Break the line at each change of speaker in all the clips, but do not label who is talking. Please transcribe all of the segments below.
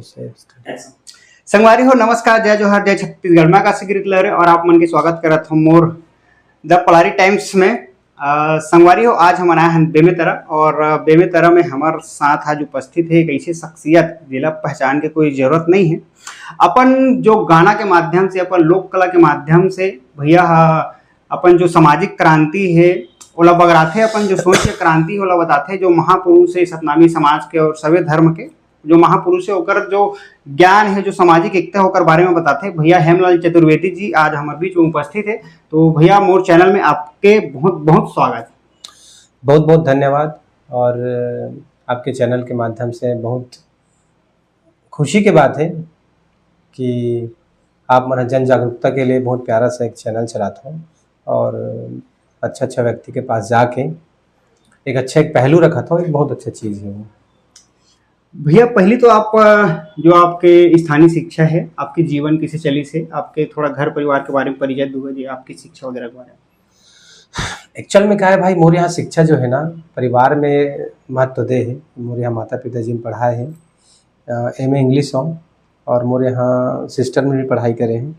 संगवारी हो नमस्कार, जय जोहार, जय छत्तीसगढ़। मैं काशी गिरीकलर और आप मन के स्वागत करत हूँ मोर द पलारी टाइम्स में। संगवारी हो आज हम आए हैं बेमेतरा और बेमेतरा में हमारे साथ आज उपस्थित है एक ऐसी शख्सियत जिला पहचान के कोई जरूरत नहीं है। अपन जो गाना के माध्यम से, अपन लोक कला के माध्यम से भैया अपन जो सामाजिक क्रांति है ओला बगराथे, अपन जो सोच के क्रांति ओला बताथे, जो महापुरुष है सतनामी समाज के और सभी धर्म के जो महापुरुष है ओकर जो ज्ञान है, जो सामाजिक एकता होकर बारे में बताते भैया हेमलाल चतुर्वेदी जी आज हमारे बीच में उपस्थित है। तो भैया मोर चैनल में आपके बहुत बहुत स्वागत।
बहुत बहुत धन्यवाद। और आपके चैनल के माध्यम से बहुत खुशी की बात है कि आप मन जन जागरूकता के लिए बहुत प्यारा सा एक चैनल चलाता हूँ और अच्छा व्यक्ति के पास जाके एक अच्छा एक पहलू रखा था, एक बहुत अच्छा चीज़ है वो।
भैया पहली तो आप जो आपके स्थानीय शिक्षा है, आपके जीवन कैसे चली से, आपके थोड़ा घर परिवार के बारे में परिचय दूंगा जी, आपकी शिक्षा वगैरह के बारे में।
एक्चुअल में क्या है भाई, मोरे यहाँ शिक्षा जो है ना परिवार में महत्व दे है। मोरे यहाँ माता पिता जी ने पढ़ाए हैं, एमए इंग्लिश हो, और मोरे यहाँ सिस्टर में भी पढ़ाई करे हैं।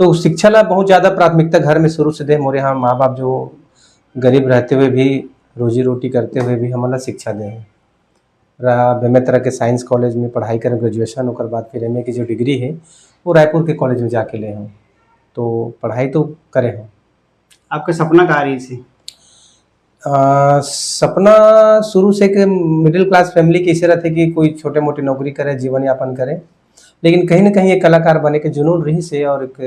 तो शिक्षा ला बहुत ज़्यादा प्राथमिकता घर में शुरू से दे। मोरे यहाँ माँ बाप जो गरीब रहते हुए भी, रोजी रोटी करते हुए भी हमारा शिक्षा दे हैं। रहा बेमेतरा के साइंस कॉलेज में पढ़ाई करें ग्रेजुएशन, और बाद फिर एमए की जो डिग्री है वो रायपुर के कॉलेज में जाके ले हूँ। तो पढ़ाई तो करे हैं।
आपका सपना का रही से?
सपना शुरू से कि मिडिल क्लास फैमिली की इसी रहते कि कोई छोटे मोटे नौकरी करे, जीवन यापन करे, लेकिन कहीं ना कहीं एक कलाकार बने के जुनून रही से और एक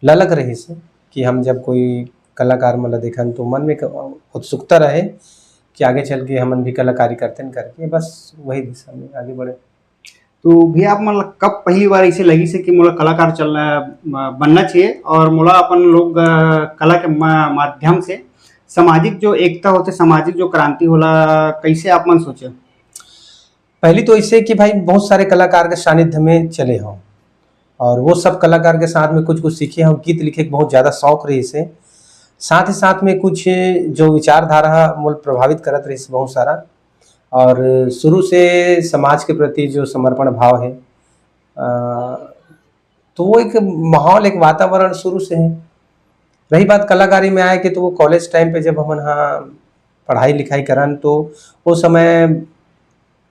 ललक रही से कि हम जब कोई कलाकार मतलब देखन तो मन में उत्सुकता रहे कि आगे चल के हम भी कलाकारी करते करके बस वही दिशा में आगे बढ़े।
तो भैया आप मतलब कब पहली बार ऐसे लगी से कि मोला कलाकार चलना बनना चाहिए और मोला अपन लोग कला के माध्यम से सामाजिक जो एकता होते, सामाजिक जो क्रांति होला, कैसे आप मन सोचे?
पहली तो इससे कि भाई बहुत सारे कलाकार के सानिध्य में चले हों और वो सब कलाकार के साथ में कुछ सीखे हम। गीत लिखे बहुत ज़्यादा शौक रही से, साथ ही साथ में कुछ जो विचारधारा मूल प्रभावित करत रही बहुत सारा, और शुरू से समाज के प्रति जो समर्पण भाव है तो वो एक माहौल, एक वातावरण शुरू से है। रही बात कलाकारी में आए कि तो वो कॉलेज टाइम पे जब हम यहाँ पढ़ाई लिखाई करन तो वो समय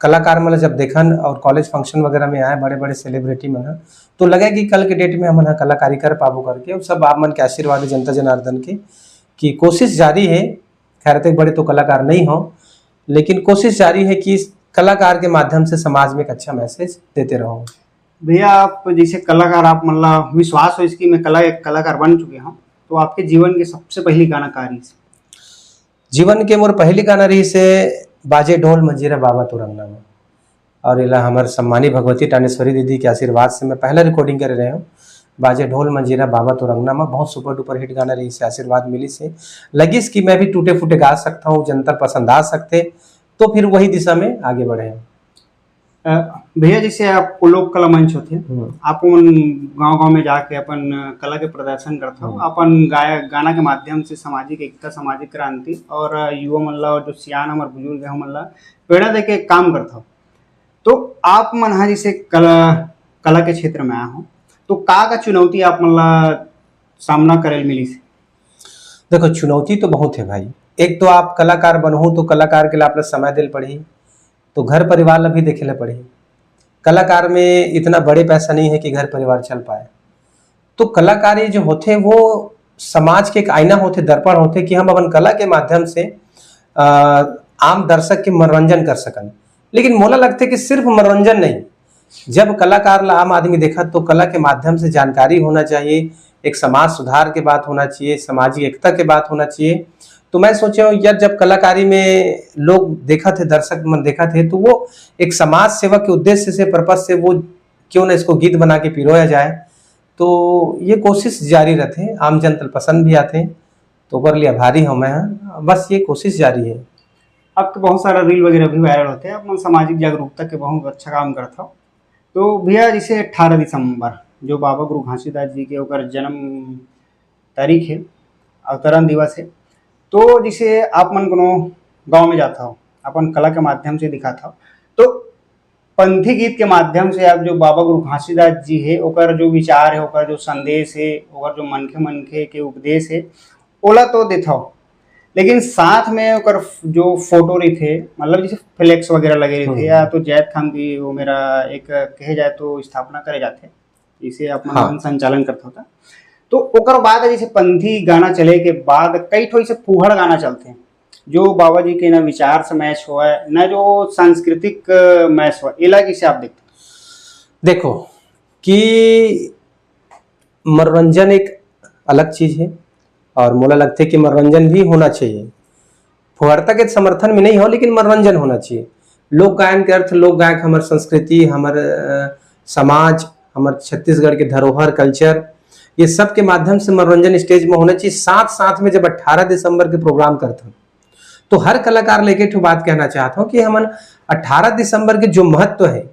कलाकार मतलब जब देखन और कॉलेज फंक्शन वगैरह में आए बड़े बड़े सेलिब्रिटी मन, तो लगे कि कल के डेट में हम यहाँ कलाकारी कर पाबो करके। और सब आप मन के आशीर्वाद जनता जनार्दन के कि कोशिश जारी है। खैर तक बड़े तो कलाकार नहीं हो, लेकिन कोशिश जारी है कि इस कलाकार के माध्यम से समाज में एक अच्छा मैसेज देते रहो।
भैया आप जैसे कलाकार, आप मतलब विश्वास हो इसकी मैं एक कलाकार बन चुके हूँ, तो आपके जीवन के सबसे पहली गाना कारी से?
जीवन के मोर पहली गाना रही से बाजे ढोल मंजीरा बाबा तुरंगना में, और इला हमारे सम्मानी भगवती टानेश्वरी दीदी के आशीर्वाद से मैं पहला रिकॉर्डिंग कर रहे हूँ। बाजे ढोल मंजीरा बाबा तुरंगना में बहुत सुपर डुपर हिट गाना रही से, आशीर्वाद मिली से लगी कि मैं भी टूटे फूटे गा सकता हूँ, जनता पसंद आ सकते, तो फिर वही दिशा में आगे बढ़े हैं।
भैया जैसे आप लोक कला मंच होते, आप गांव गांव में जाके अपन कला के प्रदर्शन करते हो, अपन गाना के माध्यम से सामाजिक एकता, सामाजिक क्रांति और युवा मन ला और जो सियान हमारे बुजुर्ग है मन ला प्रेरणा दे के काम करता हो। तो आप मन हाँ जैसे कला के क्षेत्र में आया हो, तो का चुनौती आप मन ला सामना करे मिली से?
देखो चुनौती तो बहुत है भाई। एक तो आप कलाकार बनहो तो कलाकार के लिए आपने समय दिल पड़ी, तो घर परिवार ला भी देखे ला पड़ी। कलाकार में इतना बड़े पैसा नहीं है कि घर परिवार चल पाए। तो कलाकारी जो होते वो समाज के एक आईना होते, दर्पण होते कि हम अपन कला के माध्यम से आम दर्शक के मनोरंजन कर सकन। लेकिन मोला लगता है कि सिर्फ मनोरंजन नहीं, जब कलाकार ला आम आदमी देखा तो कला के माध्यम से जानकारी होना चाहिए, एक समाज सुधार के बात होना चाहिए, सामाजिक एकता के बात होना चाहिए। तो मैं सोचा यार जब कलाकारी में लोग देखा थे, दर्शक मन देखा थे, तो वो एक समाज सेवा के उद्देश्य से, पर्पस से वो क्यों ना इसको गीत बना के पिरोया जाए। तो ये कोशिश जारी रहते, आम जनता पसंद भी आते, तो ओकर लिए आभारी हूँ मैं। बस ये कोशिश जारी है।
अब तो बहुत सारा रील वगैरह भी वायरल होते हैं, आप सामाजिक जागरूकता के बहुत अच्छा काम करता हो। तो भैया जैसे 18 दिसंबर जो बाबा गुरु घासीदास जी के ओकर जन्म तारीख है, अवतरण दिवस है, तो जैसे आप मन कोनो गांव में जाता हो, अपन कला के माध्यम से दिखाता हो, तो पंथी गीत के माध्यम से आप जो बाबा गुरु घासीदास जी है ओकर जो विचार है, ओकर जो संदेश है, ओकर जो मनखे मनखे के उपदेश है ओला तो देथो, लेकिन साथ में ओकर जो फोटो रही थे, मतलब जैसे फ्लेक्स वगैरह लगे रहे थे, या तो जैद खान की वो मेरा एक कहे जाए तो स्थापना करे जाते, इसे अपना
हाँ।
संचालन करता होता। तो ओकर बाद जैसे पंथी गाना चले के बाद कई ठो ऐसे फूहड़ गाना चलते हैं जो बाबा जी के ना विचार से मैच हुआ है, ना जो सांस्कृतिक मैच हुआ, इला कैसे आप देखते हैं?
देखो कि मनोरंजन एक अलग चीज है और मुझे लगता है कि मनोरंजन भी होना चाहिए, फुहरता के समर्थन में नहीं हो लेकिन मनोरंजन होना चाहिए। लोक गायन के अर्थ लोक गायक हमारे संस्कृति, हमारे समाज, हमारे छत्तीसगढ़ के धरोहर कल्चर, ये सब के माध्यम से मनोरंजन स्टेज में होना चाहिए। साथ साथ में जब 18 दिसंबर के प्रोग्राम करता हूँ तो हर कलाकार लेके एक बात कहना चाहता हूँ कि हम 18 दिसंबर के जो महत्व है,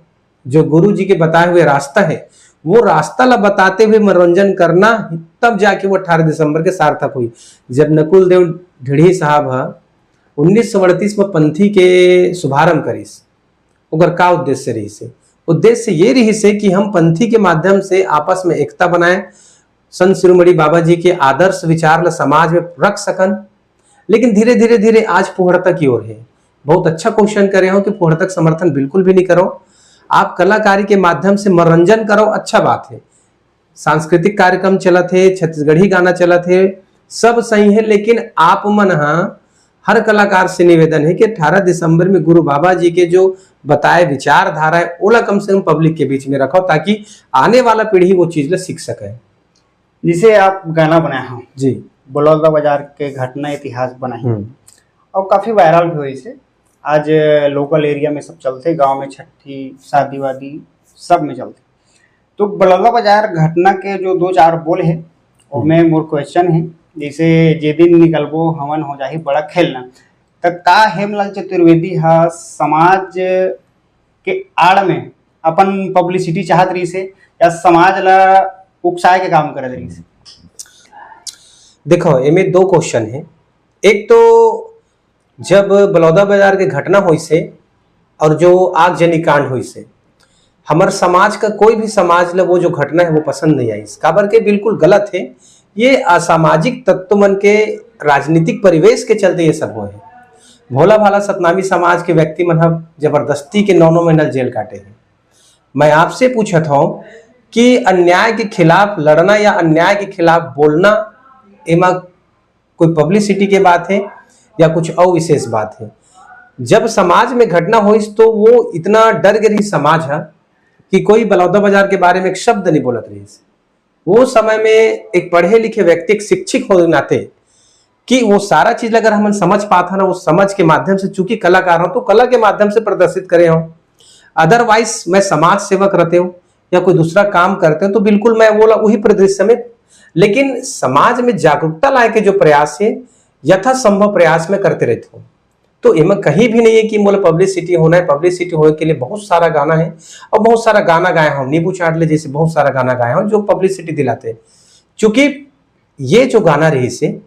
जो गुरु जी के बताए हुए रास्ता है, वो रास्ता ला बताते हुए मनोरंजन करना, तब जाके वो 18 दिसंबर के सार्थक हुई। जब नकुल देव ढिढ़ी साहब 1938 में पंथी के शुभारंभ करीस, ओकर का उद्देश्य रही से? उद्देश्य ये रही से कि हम पंथी के माध्यम से आपस में एकता बनाए, संत शिरोमणि बाबा जी के आदर्श विचार ला समाज में रख सकन। लेकिन धीरे धीरे धीरे आज फुहड़ता की ओर है। बहुत अच्छा क्वेश्चन करे हो कि फुहड़तक समर्थन बिल्कुल भी नहीं करो, आप कलाकारी के माध्यम से मनोरंजन करो, अच्छा बात है। सांस्कृतिक कार्यक्रम चला थे, छत्तीसगढ़ी गाना चला थे, सब सही है, लेकिन आप मन हर कलाकार से निवेदन है कि 18 दिसंबर में गुरु बाबा जी के जो बताए विचारधारा है ओला कम से कम पब्लिक के बीच में रखो, ताकि आने वाला पीढ़ी वो चीज ला सीख सके।
जिसे आप गाना बनाए हो
जी,
बलौदा बाजार के घटना इतिहास बनाई और काफी वायरल भी हुई से, आज लोकल एरिया में सब चलते, गांव में छठी शादी वादी सब में चलते। तो बलौदा बाजार घटना के जो दो चार बोल है उसमें मोर क्वेश्चन है, जैसे जे दिन निकलबो हमन हो जाही बड़ा खेलना, तब का हेमलाल चतुर्वेदी समाज के आड़ में अपन पब्लिसिटी चाहत रही से या समाज ला उकसाए के काम करत रही से?
देखो इनमें दो क्वेश्चन है। एक तो जब बलौदा बाजार के घटना हुई से और जो आगजनी कांड हुई से, हमारे समाज का कोई भी समाज ला वो जो घटना है वो पसंद नहीं आई, काबर के बिल्कुल गलत है। ये असामाजिक तत्व मन के राजनीतिक परिवेश के चलते ये सब हुए हैं। भोला भाला सतनामी समाज के व्यक्ति मन जबरदस्ती के 9 महीना जेल काटे हैं। मैं आपसे पूछत हूँ कि अन्याय के खिलाफ लड़ना या अन्याय के खिलाफ बोलना एमा कोई पब्लिसिटी के बात है या कुछ अविशेष बात है? जब समाज में घटना हुई तो वो इतना डर गई समाज है कि कोई बलौदा बाजार के बारे में एक शब्द नहीं बोलत रही। वो समय में एक पढ़े लिखे व्यक्ति, एक शिक्षक होने के नाते, कि वो सारा चीज अगर हम समझ पाता ना, वो समझ के माध्यम से, चूंकि कलाकार हो तो कला के माध्यम से प्रदर्शित करे हो। अदरवाइज मैं समाज सेवक रहते हो या कोई दूसरा काम करते हो तो बिल्कुल मैं बोला वही परिदृश्य में, लेकिन समाज में जागरूकता लाए के जो प्रयास है यथासंभव प्रयास में करते रहते हो। तो इनमें कहीं भी नहीं है कि मोला पब्लिसिटी होना है। पब्लिसिटी होने के लिए बहुत सारा गाना है और बहुत सारा गाना गाया हूँ, नींबू चाटले जैसे बहुत सारा गाना गाया हूँ जो पब्लिसिटी दिलाते हैं। चूंकि ये जो गाना रही से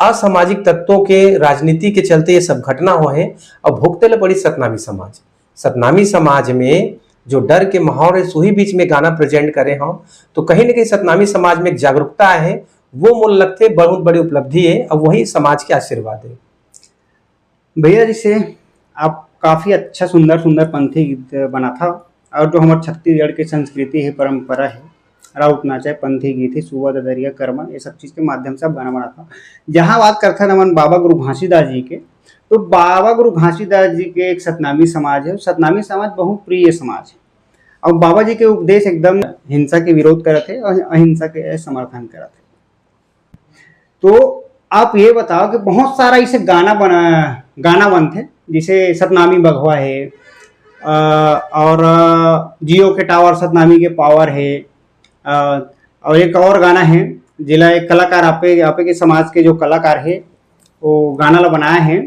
असामाजिक तत्वों के राजनीति के चलते ये सब घटना हो है और भुगते ले पड़ी सतनामी समाज। सतनामी समाज में जो डर के माहौल है सुही बीच में गाना प्रेजेंट करे हों तो कहीं ना कहीं सतनामी समाज में एक जागरूकता है, वो मूल लगते बहुत बड़ी उपलब्धि है और वही समाज के आशीर्वाद है।
भैया जिसे आप काफी अच्छा सुंदर सुंदर पंथी गीत बना था और जो हमारे छत्तीसगढ़ की संस्कृति है, परंपरा है, राउत नाचा है, पंथी गीत है, सुबह ददरिया कर्मा, ये सब चीज के माध्यम से आप गाना बना था। जहाँ बात करते हैं नमन बाबा गुरु घासीदास जी के, तो बाबा गुरु घासीदास जी के एक सतनामी समाज है, सतनामी समाज बहुत प्रिय समाज है और बाबा जी के उपदेश एकदम हिंसा के विरोध करते थे और अहिंसा के समर्थन करते थे। तो आप ये बताओ कि बहुत सारा इसे गाना बनते, जिसे सतनामी बघवा है और जियो के टावर सतनामी के पावर है, और एक और गाना है जिला एक कलाकार आपे के समाज के जो कलाकार है वो गाना ला बनाया है,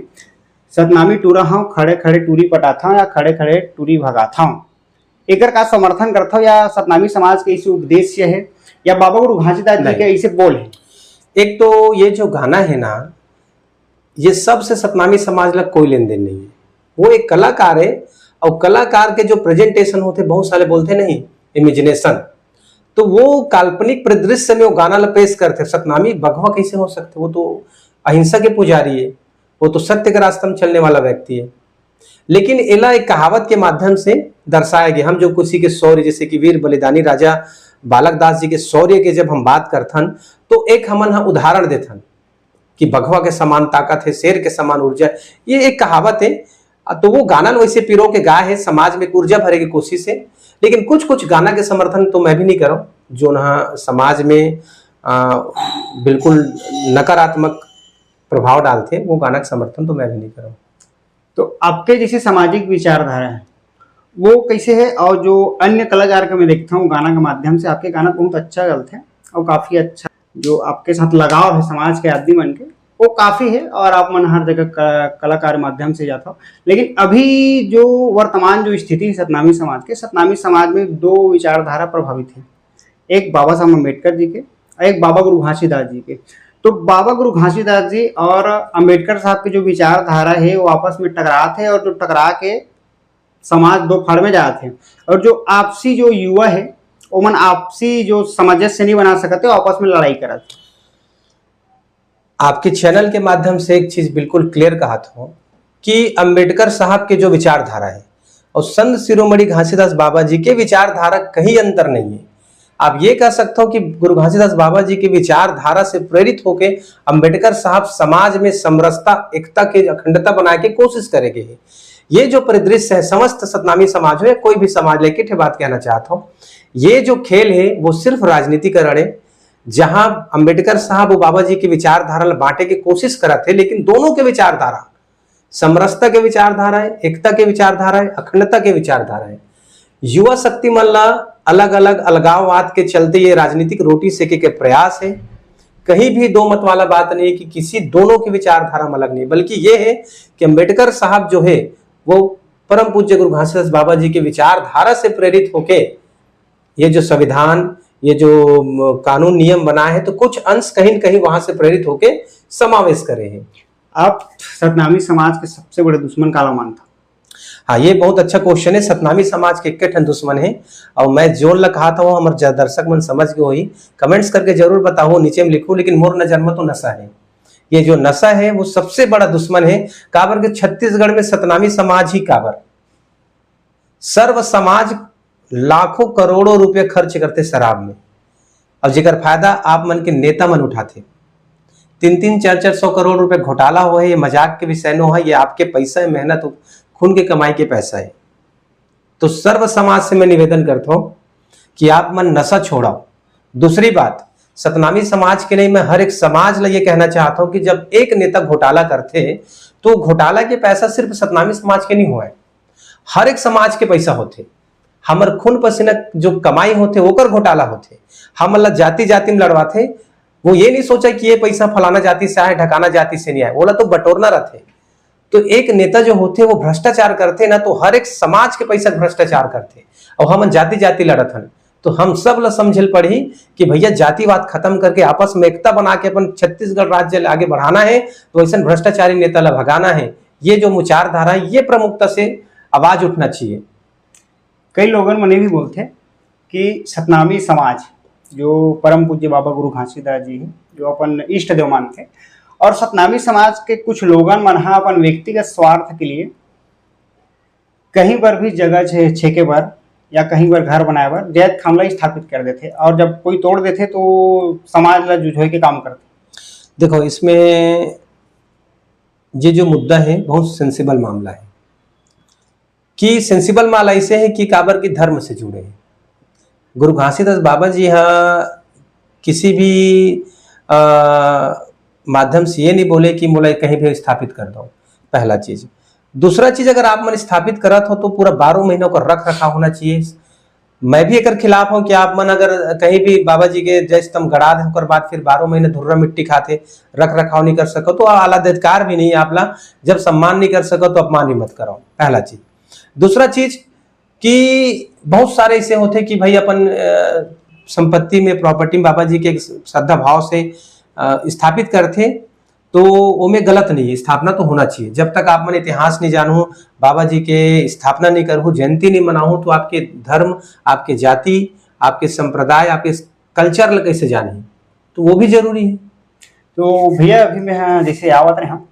सतनामी टूरा हूँ खड़े खड़े टूरी पटाता हूँ या खड़े खड़े टूरी भगाता हूँ। एक का समर्थन करता हूँ या सतनामी समाज के इसे उद्देश्य है या बाबा गुरु घासीदास जी के इसे बोल है?
एक तो ये जो गाना है ना, ये सबसे सतनामी समाज लग कोई लेन देन नहीं है। वो एक कलाकार है और कलाकार के जो प्रेजेंटेशन होते बहुत सारे बोलते नहीं इमेजिनेशन, तो वो काल्पनिक परिदृश्य में वो गाना पेश करते। सतनामी बघवा कैसे हो सकते, वो तो अहिंसा के पुजारी है, वो तो सत्य के रास्ते में चलने वाला व्यक्ति है। लेकिन एला एक कहावत के माध्यम से दर्शाया गया। हम जो किसी के शौर्य, जैसे कि वीर बलिदानी राजा बालक दास जी के शौर्य के जब हम बात करथन तो एक हमन उदाहरण देथन कि बघवा के समान ताकत है, शेर के समान ऊर्जा, ये एक कहावत है। तो वो गाना वैसे पिरो के गाय है, समाज में ऊर्जा भरे की कोशिश है। लेकिन कुछ कुछ गाना के समर्थन तो मैं भी नहीं करूँ जो ना समाज में बिल्कुल नकारात्मक प्रभाव डालते, वो गाना का समर्थन तो मैं भी नहीं करूँ।
तो आपके जैसे सामाजिक विचारधारा है वो कैसे है, और जो अन्य कलाकार का मैं देखता हूँ गाना के माध्यम से, आपके गाना बहुत अच्छा गलते हैं और काफ़ी अच्छा जो आपके साथ लगाव है समाज के आदमी मन के, वो काफ़ी है और आप मन हर जगह कलाकार माध्यम से जाता हो। लेकिन अभी जो वर्तमान जो स्थिति है सतनामी समाज के, सतनामी समाज में दो विचारधारा प्रभावित है, एक बाबा साहब अम्बेडकर जी के और एक बाबा गुरु घासीदास जी के। तो बाबा गुरु घासीदास जी और अम्बेडकर साहब की जो विचारधारा है वो आपस में टकराते हैं, और जो टकरा के समाज दो फाड़ में जाते हैं, और जो आपसी जो युवा है वो मन आपसी जो सामंजस्य नहीं बना सकते, वो आपस में लड़ाई करते।
आपके चैनल के माध्यम से एक चीज बिल्कुल क्लियर कहा था कि अंबेडकर साहब के जो विचारधारा है और संत शिरोमणि घासीदास बाबा जी के विचारधारा कहीं अंतर नहीं है। आप ये कह सकते हो कि गुरु घासीदास बाबा जी की विचारधारा से प्रेरित होकर अंबेडकर साहब समाज में समरसता, एकता के अखंडता बनाने की कोशिश करेंगे। ये जो परिदृश्य है समस्त सतनामी समाज है, कोई भी समाज लेके बात कहना चाहता हूँ, ये जो खेल है वो सिर्फ राजनीतिकरण है, जहां अंबेडकर साहब वो बाबा जी की विचारधारा बांटे की कोशिश करा थे, लेकिन दोनों के विचारधारा समरसता के विचारधारा है, एकता के विचारधारा है, अखंडता के विचारधारा है। युवा शक्ति मल्ला अलग अलग अलगाववाद के चलते ये राजनीतिक रोटी सेके के प्रयास है। कहीं भी दो मत वाला बात नहीं है कि किसी दोनों की विचारधारा में अलग नहीं, बल्कि ये है कि अंबेडकर साहब जो है वो परम पूज्य गुरु घासीदास बाबा जी की विचारधारा से प्रेरित होके ये जो संविधान, ये जो कानून नियम बना है, तो कुछ अंश कहीं न कहीं वहां से प्रेरित होके समावेश करे हैं।
आप सतनामी समाज के सबसे बड़े दुश्मन काला मानता?
हाँ, ये बहुत अच्छा क्वेश्चन है। सतनामी समाज के एक दुश्मन है, और मैं जोन ला कहा था वो हमारे दर्शक मन समझ के वही कमेंट्स करके जरूर बताओ, नीचे में लिखो। लेकिन मोर नजर में तो नशा है, ये जो नशा है वो सबसे बड़ा दुश्मन है। काबर के छत्तीसगढ़ में सतनामी समाज ही काबर सर्व समाज लाखों करोड़ों रुपए खर्च करते शराब में, और जेकर फायदा आप मन के नेता मन उठाते। 3-3, 4-4 सौ करोड़ रुपए घोटाला हुआ है, ये मजाक के विषय न है, ये आपके पैसा है, मेहनत खून के कमाई के पैसा है। तो सर्व समाज से मैं निवेदन करता हूं कि आप मन नशा छोड़ाओ। दूसरी बात, सतनामी समाज के लिए मैं हर एक समाज ला ये कहना चाहता हूं कि जब एक नेता घोटाला करते तो घोटाला के पैसा सिर्फ सतनामी समाज के नहीं हुआ है, हर एक समाज के पैसा होते। हमर खून पसीना जो कमाई होते ओकर घोटाला होते। हम ला जाति जाति में लड़वाते, वो ये नहीं सोचा कि ये पैसा फलाना जाति से आए, ढकाना जाति से नहीं आए, बोला तो बटोरना रहते। तो एक नेता जो होते वो भ्रष्टाचार करते ना, तो हर एक समाज के पैसा भ्रष्टाचार करते, और हम जाति जाति लड़त हन। तो हम सब ला समझल पड़ी कि भैया जातिवाद खत्म करके आपस में एकता बना के अपन छत्तीसगढ़ राज्य आगे बढ़ाना है, तो ऐसा भ्रष्टाचारी नेता ला भगाना है। ये जो विचारधारा है ये प्रमुखता से आवाज उठना चाहिए।
कई लोगों मन भी बोलते कि सतनामी समाज जो परम पूज्य बाबा गुरु घासीदास जी हैं जो अपन इष्ट देव मानते, और सतनामी समाज के कुछ लोगन मन अपन व्यक्तिगत स्वार्थ के लिए कहीं पर भी जगह छेके बर या कहीं पर घर बनाए बर जैत खामला स्थापित कर देते, और जब कोई तोड़ देते तो समाज ला जुझोए के काम करते।
देखो, इसमें ये जो मुद्दा है बहुत सेंसिबल मामला है, कि सेंसिबल मामला ऐसे है कि काबर की धर्म से जुड़े हैं। गुरु घासीदास बाबा जी यहाँ किसी भी माध्यम से ये नहीं बोले कि मोला कहीं भी स्थापित कर दो, पहला चीज। दूसरा चीज, अगर आप मन स्थापित करत हो तो पूरा 12 महीनों का रख रखाव होना चाहिए। मैं भी एक खिलाफ हूं कि आप मन अगर कहीं भी बाबा जी के जैसे तुम गड़ा दे ओकर बाद फिर 12 महीने धुर्रा मिट्टी खाते, रख रखाव नहीं कर सको तो आला अधिकार भी नहीं आपला। जब सम्मान नहीं कर सको तो अपमान भी मत करो, पहला चीज। दूसरा चीज कि बहुत सारे ऐसे होते कि भाई अपन संपत्ति में, प्रॉपर्टी में बाबा जी के श्रद्धा भाव से स्थापित करते, तो ओमे गलत नहीं है, स्थापना तो होना चाहिए। जब तक आप मन इतिहास नहीं जानू, बाबा जी के स्थापना नहीं करूँ, जयंती नहीं मनाऊँ, तो आपके धर्म, आपके जाति, आपके संप्रदाय, आपके कल्चर ल कैसे जानी, तो वो भी जरूरी है।
तो भैया अभी मैं जैसे आवत रहे हूँ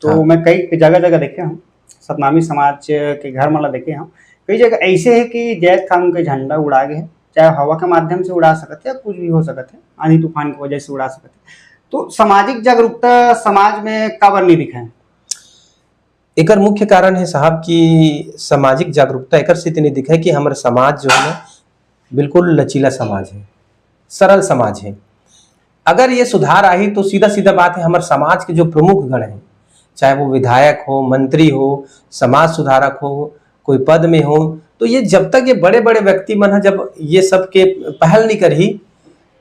तो
हाँ।
मैं कई जगह जगह देखे हूँ सतनामी समाज के घर मतलब देखे हूँ। कई जगह ऐसे है कि जैद खान के झंडा उड़ा गए हैं, चाहे हवा के माध्यम से उड़ा सकते हैं, कुछ भी हो सकते हैं, आंधी तूफान की वजह से उड़ा सकते हैं। तो सामाजिक जागरूकता समाज में काबर नहीं दिखा है?
एकर मुख्य कारण है साहब कि सामाजिक जागरूकता एकर से इतनी दिखे कि हमारा समाज जो है ना बिल्कुल लचीला समाज है, सरल समाज है। अगर ये सुधार आई तो सीधा सीधा बात है, हमारे समाज के जो प्रमुख गण हैं, चाहे वो विधायक हो, मंत्री हो, समाज सुधारक हो, कोई पद में हो, तो ये जब तक ये बड़े बड़े व्यक्ति मन है जब ये सब के पहल नहीं करही,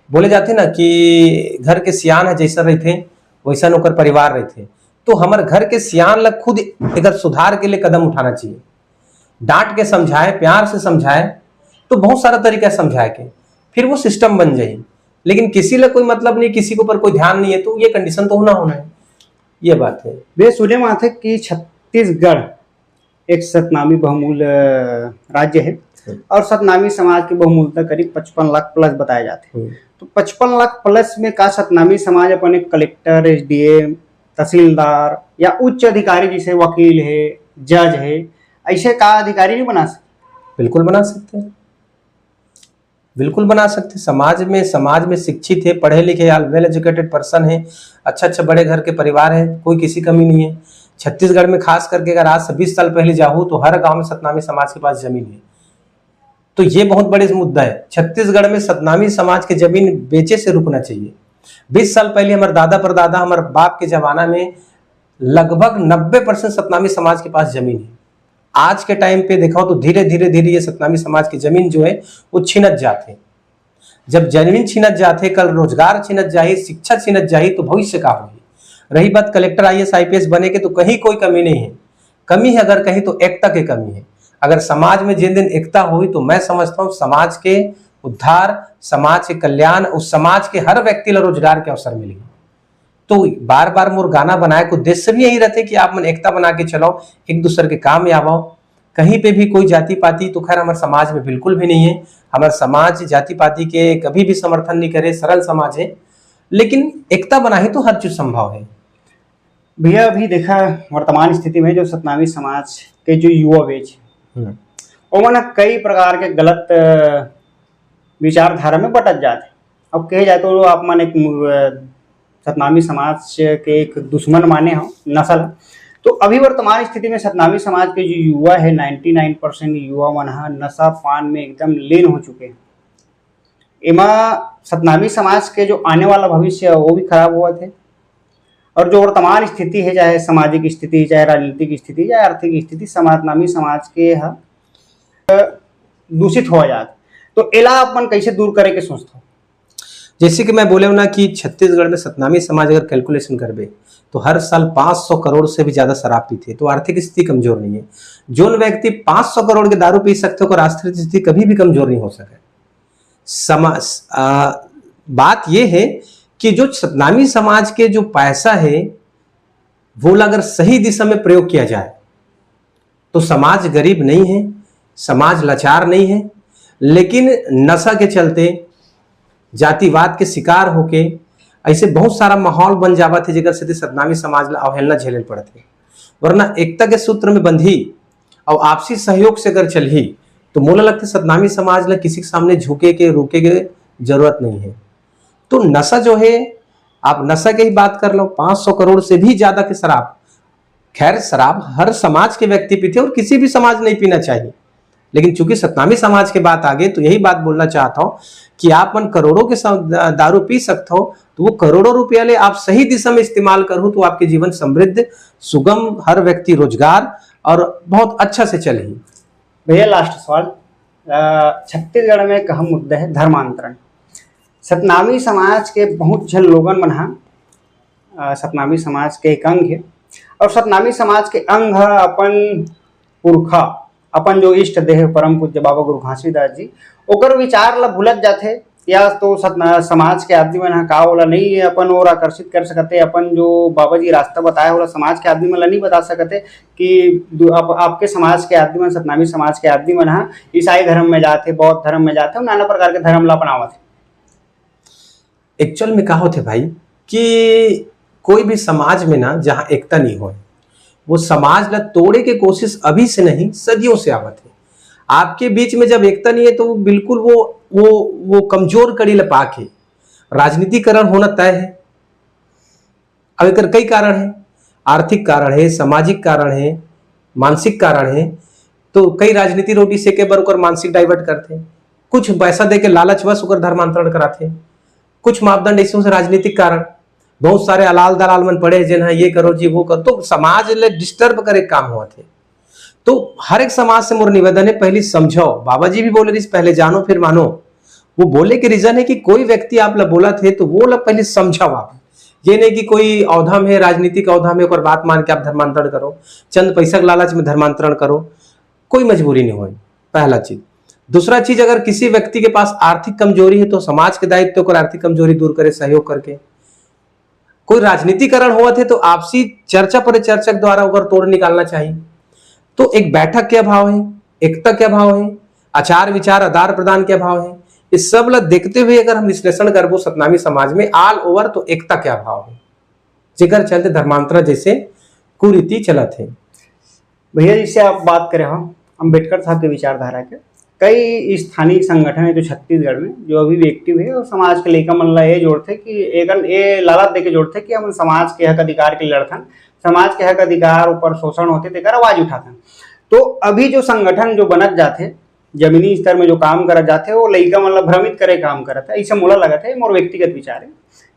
बोले जाते ना कि घर के सियान है जैसा रहते वैसा ओकर परिवार रहते, तो हमारे घर के सियान लग खुद अगर सुधार के लिए कदम उठाना चाहिए, डांट के समझाए, प्यार से समझाए, तो बहुत सारा तरीका समझाए के फिर वो सिस्टम बन जाए। लेकिन किसी ला कोई मतलब नहीं, किसी के ऊपर कोई ध्यान नहीं है, तो ये कंडीशन तो होना है, ये बात है।
वे सुने में आते कि छत्तीसगढ़ एक सतनामी बहुमूल्य राज्य है और सतनामी समाज की बहुमूल्यता करीब 55 लाख प्लस बताए जाते हैं। तो 55 लाख प्लस में का सतनामी समाज अपने कलेक्टर, एसडीएम, तहसीलदार या उच्च अधिकारी जैसे वकील है, जज है, ऐसे का अधिकारी नहीं बना सकते?
बिल्कुल बना सकते हैं, बिल्कुल बना सकते। समाज में शिक्षित है, पढ़े लिखे, वेल एजुकेटेड पर्सन है, अच्छा अच्छा बड़े घर के परिवार है, कोई किसी कमी नहीं है। छत्तीसगढ़ में खास करके अगर आज से 20 साल पहले जाऊँ तो हर गांव में सतनामी समाज के पास जमीन है, तो ये बहुत बड़े मुद्दा है। छत्तीसगढ़ में सतनामी समाज की जमीन बेचे से रुकना चाहिए। 20 साल पहले हमारे दादा परदादा, हमारे बाप के जमाना में लगभग 90% सतनामी समाज के पास जमीन है। आज के टाइम पे देखा तो धीरे धीरे ये सतनामी समाज की जमीन जो है वो छिनत जाते। जब जमीन छिनत जाते, कल रोजगार छिनत जाही, शिक्षा छिनत जाही, तो भविष्य का होगी। रही बात कलेक्टर, IAS, IPS बने के, तो कहीं कोई कमी नहीं है। कमी है अगर कहीं तो एकता की कमी है। अगर समाज में जिन दिन एकता हुई तो मैं समझता हूँ समाज के उद्धार, समाज के कल्याण, उस समाज के हर व्यक्ति को रोजगार के अवसर मिलेगी। तो बार बार मोर गाना बनाए को उद्देश्य भी यही रहते कि आप मन एकता बना के चलाओ, एक दूसरे के काम में आओ। कहीं पे भी कोई जाति पाति तो खैर हमारे समाज में बिल्कुल भी नहीं है। हमारा समाज जाति पाति के कभी भी समर्थन नहीं करे, सरल समाज है, लेकिन एकता बनाए तो हर चीज संभव है।
भैया अभी देखा वर्तमान स्थिति में जो सतनामी समाज के जो युवा बेच वो मन कई प्रकार के गलत विचारधारा में बटक जाते। अब कहे जाए तो आप मन एक सतनामी समाज के एक दुश्मन माने हो, नस्ल। तो अभी वर्तमान स्थिति में सतनामी समाज के जो युवा है 99% युवा मन नशा पान में एकदम लीन हो चुके हैं। एमा सतनामी समाज के जो आने वाला भविष्य है वो भी खराब हुआ थे, और जो वर्तमान स्थिति है, चाहे सामाजिक स्थिति, चाहे राजनीतिक स्थिति, चाहे आर्थिक स्थिति, सतनामी समाज के दूषित हो जाता। तो एला अपन कैसे दूर करे के सोचते हो?
जैसे कि मैं बोले ना कि छत्तीसगढ़ में सतनामी समाज अगर कैलकुलेशन करबे तो हर साल 500 करोड़ से भी ज्यादा शराब पीते, तो आर्थिक स्थिति कमजोर नहीं है। जो व्यक्ति 500 करोड़ के दारू पी सकते हो, आर्थिक स्थिति कभी भी कमजोर नहीं हो सके। बात यह है कि जो सतनामी समाज के जो पैसा है वो अगर सही दिशा में प्रयोग किया जाए तो समाज गरीब नहीं है, समाज लाचार नहीं है। लेकिन नशा के चलते, जातिवाद के शिकार होके ऐसे बहुत सारा माहौल बन जावत है जेकर से सतनामी समाज ला अवहेलना झेले पड़ते। वरना एकता के सूत्र में बंधी और आपसी सहयोग से अगर चलही तो मोला लगता है सतनामी समाज ला किसी के सामने झुके के रोके के जरूरत नहीं है। तो नशा जो है, आप नशा की ही बात कर लो, 500 करोड़ से भी ज्यादा की शराब, खैर शराब हर समाज के व्यक्ति पीते और किसी भी समाज नहीं पीना चाहिए, लेकिन चूंकि सतनामी समाज के बात आगे तो यही बात बोलना चाहता हूं कि आप मन करोड़ों के दारू पी सकते हो, तो वो करोड़ों रुपया ले आप सही दिशा में इस्तेमाल करो तो आपके जीवन समृद्ध, सुगम, हर व्यक्ति रोजगार और बहुत अच्छा से चले।
भैया लास्ट सवाल, छत्तीसगढ़ में एक अहम मुद्दा है धर्मांतरण। सतनामी समाज के बहुत जन लोगन मन सतनामी समाज के एक अंग है, और सतनामी समाज के अंग है अपन पुरखा, अपन जो इष्ट देह परम पूज्य बाबा गुरु घासीदास जी, ओकर विचार ला भूलत जाते या तो समाज के आदमी मन ह का ओला नहीं अपन और आकर्षित कर सकते, अपन जो बाबा जी रास्ता बताए ओला समाज के आदमी मन ला नहीं बता सकते कि आपके समाज के आदमी मन, सतनामी समाज के आदमी मन ह ईसाई धर्म में जाते, बौद्ध धर्म में जाते, नाना प्रकार के धर्म ला अपनावत।
एक्चुअल में का होते भाई कि कोई भी समाज में ना जहाँ एकता नहीं हो, वो समाज ला तोड़े के कोशिश अभी से नहीं सदियों से आवत है। आपके बीच में जब एकता नहीं है तो बिल्कुल वो कमजोर कड़ी ला पाके राजनीतिकरण होना तय है। अब एक कई कारण है, आर्थिक कारण है, सामाजिक कारण है, मानसिक कारण है। तो कई राजनीति रोटी से के बर मानसिक डाइवर्ट करते, कुछ पैसा दे के लालचवश धर्मांतरण कराते, कुछ मापदंड ऐसे से राजनीतिक कारण, बहुत सारे अलाल दलाल मन पड़े जिन ये करो जी वो करो, तो समाज ले डिस्टर्ब करे काम हुआ थे। तो हर एक समाज से मोर निवेदन है पहले समझो, बाबा जी भी बोले रही पहले जानो फिर मानो। वो बोले के रीजन है कि कोई व्यक्ति आप ला बोला थे तो वो ला पहले समझाओ आप, ये नहीं कि कोई औधा में राजनीतिक औधा में और बात मान के आप धर्मांतरण करो, चंद पैसा के लालच में धर्मांतरण करो, कोई मजबूरी नहीं हो। पहला चीज। दूसरा चीज, अगर किसी व्यक्ति के पास आर्थिक कमजोरी है तो समाज के दायित्व को आर्थिक कमजोरी दूर करे सहयोग करके। कोई राजनीतिकरण हुआ थे तो आपसी चर्चा परिचर्चा के द्वारा अगर तोड़ निकालना चाहिए। तो एक बैठक के अभाव है, एकता के अभाव है, आचार विचार आदान प्रदान के अभाव है। इस सब ला देखते हुए अगर हम विश्लेषण करबो सतनामी समाज में ऑल ओवर तो एकता के अभाव है, जिकर चलते धर्मांतरण जैसे कुरीति चलत है।
भैया जिससे आप बात करें हो अम्बेडकर साहब के विचारधारा के, कई स्थानीय संगठन है जो छत्तीसगढ़ में जो अभी भी एक्टिव है और समाज के लेकर मन ला ये जोड़ते कि ये लालच दे के जोड़ते कि हम समाज के हक अधिकार के लड़थन, समाज के हक अधिकार ऊपर शोषण होते तेकर आवाज उठाथन। तो अभी जो संगठन जो बनत जाते जमीनी स्तर में जो काम करत जाते वो लइका मन ला भ्रमित करे काम करत है, ऐसा मोला लगता है। मोर व्यक्तिगत विचार है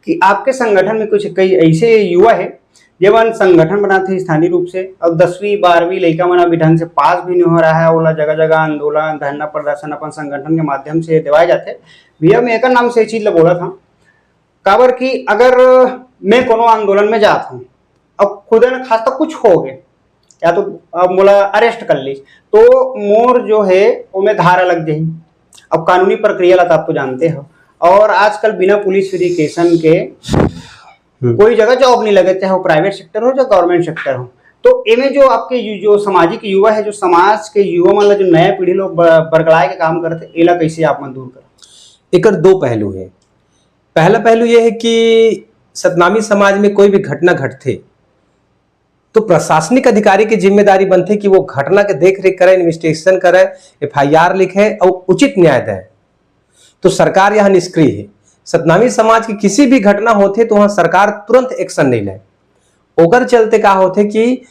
कि आपके संगठन में कुछ कई ऐसे युवा है जेवन संगठन बनाते स्थानीय रूप से, अब 10वीं 12वीं लइका मन अभी ढंग से पास भी नहीं हो रहा है, ओला जगह जगह आंदोलन धरना प्रदर्शन अपन संगठन के माध्यम से दिवाए जाते। भैया मैं एक नाम से चीज ला बोला था काबर कि अगर मैं कोनो आंदोलन में जाता हूँ, अब खुद न खास तो कुछ हो गए या तो अब मोला अरेस्ट कर ली तो मोर जो है वो में धारा लग जाए। अब कानूनी प्रक्रिया ला तो आप तो जानते हो, और आजकल बिना पुलिस वेरिफिकेशन के कोई जगह जॉब नहीं लगे, चाहे वो प्राइवेट सेक्टर हो चाहे गवर्नमेंट सेक्टर हो। तो इनमें जो आपके जो सामाजिक युवा है, जो समाज के युवा मतलब जो नया पीढ़ी लोग बरगलाए के काम करते, एला कैसे आप मन दूर कर?
एक दो पहलू है। पहला पहलू यह है कि सतनामी समाज में कोई भी घटना घटते तो प्रशासनिक अधिकारी की जिम्मेदारी बनती कि वो घटना के देख रेख करे, इन्वेस्टिगेशन करे, FIR लिखे और उचित न्याय दे। तो सरकार यहाँ निष्क्रिय है। सतनामी समाज की किसी भी घटना होते तो वहां सरकार तुरंत एक्शन नहीं ले। ओकर चलते का होते कि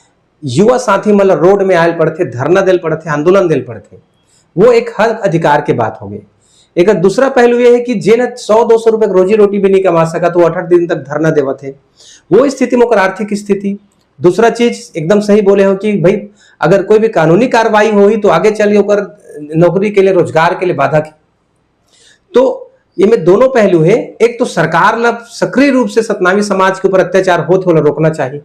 युवा साथी मतलब रोड में आयल पड़ते, धरना दिल पड़ते, आंदोलन दिल पड़ते, वो एक हक अधिकार के बात हो गई। एक दूसरा पहलू ये है कि जिन 100-200 रुपए रोजी रोटी भी नहीं कमा सका तो 8 दिन तक धरना देवत है, वो स्थिति में आर्थिक स्थिति। दूसरा चीज एकदम सही बोले हो कि भाई अगर कोई भी कानूनी कार्रवाई हुई तो आगे चलिए ओकर नौकरी के लिए रोजगार के लिए बाधा की। तो ये में दोनों पहलू है। एक तो सरकार ला सक्रिय रूप से सतनामी समाज के ऊपर अत्याचार होते होला रोकना चाहिए,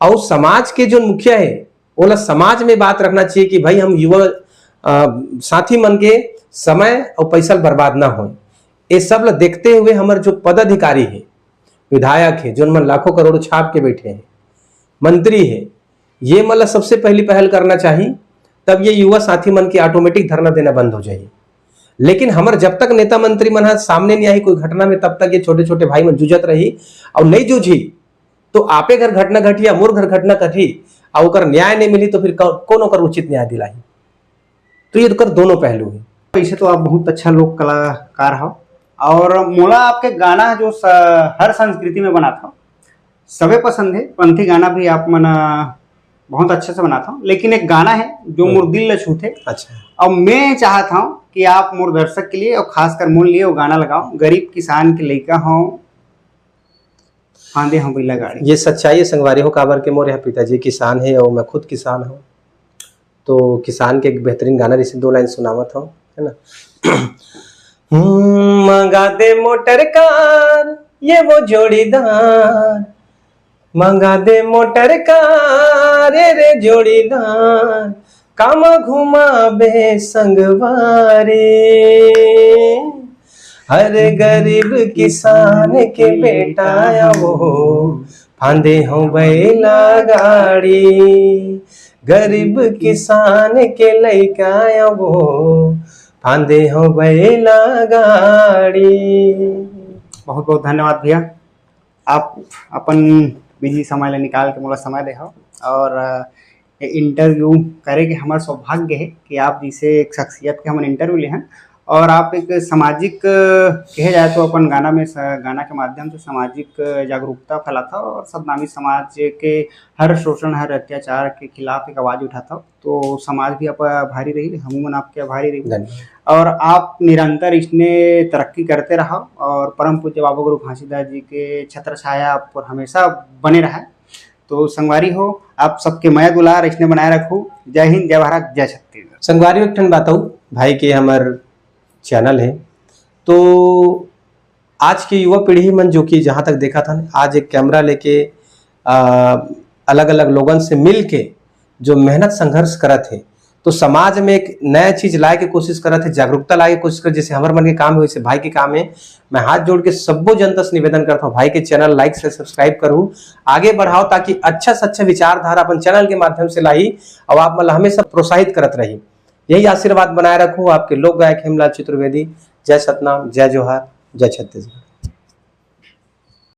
और समाज के जो मुखिया है वो समाज में बात रखना चाहिए कि भाई हम युवा साथी मन के समय और पैसा बर्बाद ना हो। ये सब ला देखते हुए हमारे जो पदाधिकारी है, विधायक है, जो मन लाखों करोड़ों छाप के बैठे हैं, मंत्री है, ये मतलब सबसे पहली पहल करना चाहिए, तब ये युवा साथी मन की ऑटोमेटिक धरना देना बंद हो जाएगी। लेकिन हमारे जब तक नेता मंत्री मन सामने नहीं आई कोई घटना में, तब तक ये छोटे छोटे भाई मन जूझत रही, और नहीं जूझी तो आपे घर घटना घटी या मोर घर घटना घटी और ओकर न्याय नहीं मिली तो फिर कौन ओकर उचित न्याय दिलाई। तो ये दोनों पहलू है।
वैसे तो आप बहुत अच्छा लोक कलाकार हो, और मोला आपके गाना जो हर संस्कृति में बना था सबे पसंद है। पंथी गाना भी आप मन बहुत अच्छे से बनाता हूँ, लेकिन एक गाना है जो मोर दिल ल छूते।
अच्छा।
और मैं चाहता हूँ कि आप मोर दर्शक के लिए और खासकर मोर लिए वो गाना लगाओ, गरीब किसान के लइका हो फांदे हम बिल्ला गाड़ी।
ये सच्चाई है संगवारी हो, काबर के मोर यहाँ पिताजी किसान है और मैं खुद किसान हूँ। तो किसान के एक बेहतरीन गाना जैसे 2 लाइन सुनावत हूँ, है ना। मंगा दे मोटर कार ये वो जोड़ीदार, मंगा दे मोटर कार रे जोड़ीदार, काम घुमा बे संगवारी, हर गरीब किसान के बेटा वो फांदे हो बैला गाड़ी, गरीब किसान के लइका वो फांदे हो बैला गाड़ी।
बहुत बहुत धन्यवाद भैया, आप अपन बिजी समय ले निकाल के मोला समय देहो और इंटरव्यू करे के हमार सौभाग्य है कि आप जैसे एक शख्सियत के हम इंटरव्यू ले हैं और आप एक सामाजिक कहे जाए तो अपन गाना के माध्यम से सामाजिक जागरूकता फैलाता हो और सदनामी समाज के हर शोषण हर अत्याचार के खिलाफ एक आवाज़ उठाता हो, तो समाज भी आप आभारी रही, हमूमन आपके आभारी रही और आप निरंतर इसने तरक्की करते रहो और परम पूज्य बाबा गुरु घासीदास जी के छत्र छाया आप पर हमेशा बने रहा। तो संगवारी हो, आप सबके मया दुलार इसने बनाए रखो। जय हिंद, जय भारत, जय छत्तीसगढ़।
संगवारी एक ठन बात भाई के हमार चैनल है, तो आज की युवा पीढ़ी मन जो कि जहाँ तक देखा था आज एक कैमरा लेके अलग अलग लोगों से मिल के जो मेहनत संघर्ष करत है, तो समाज में एक नया चीज लाए के कोशिश करत है, जागरूकता लाए के कोशिश कर, जैसे हमारे मन के काम है वैसे भाई के काम है। मैं हाथ जोड़ के सबको जनता से निवेदन करता हूँ भाई के चैनल लाइक से सब्सक्राइब करूँ, आगे बढ़ाओ ताकि अच्छा से अच्छा विचारधारा अपन चैनल के माध्यम से लाई और आप मतलब हमेशा प्रोत्साहित करत रही। यही आशीर्वाद बनाए रखूँ। आपके लोक गायक हेमलाल चतुर्वेदी। जय सतनाम, जय जोहार, जय छत्तीसगढ़।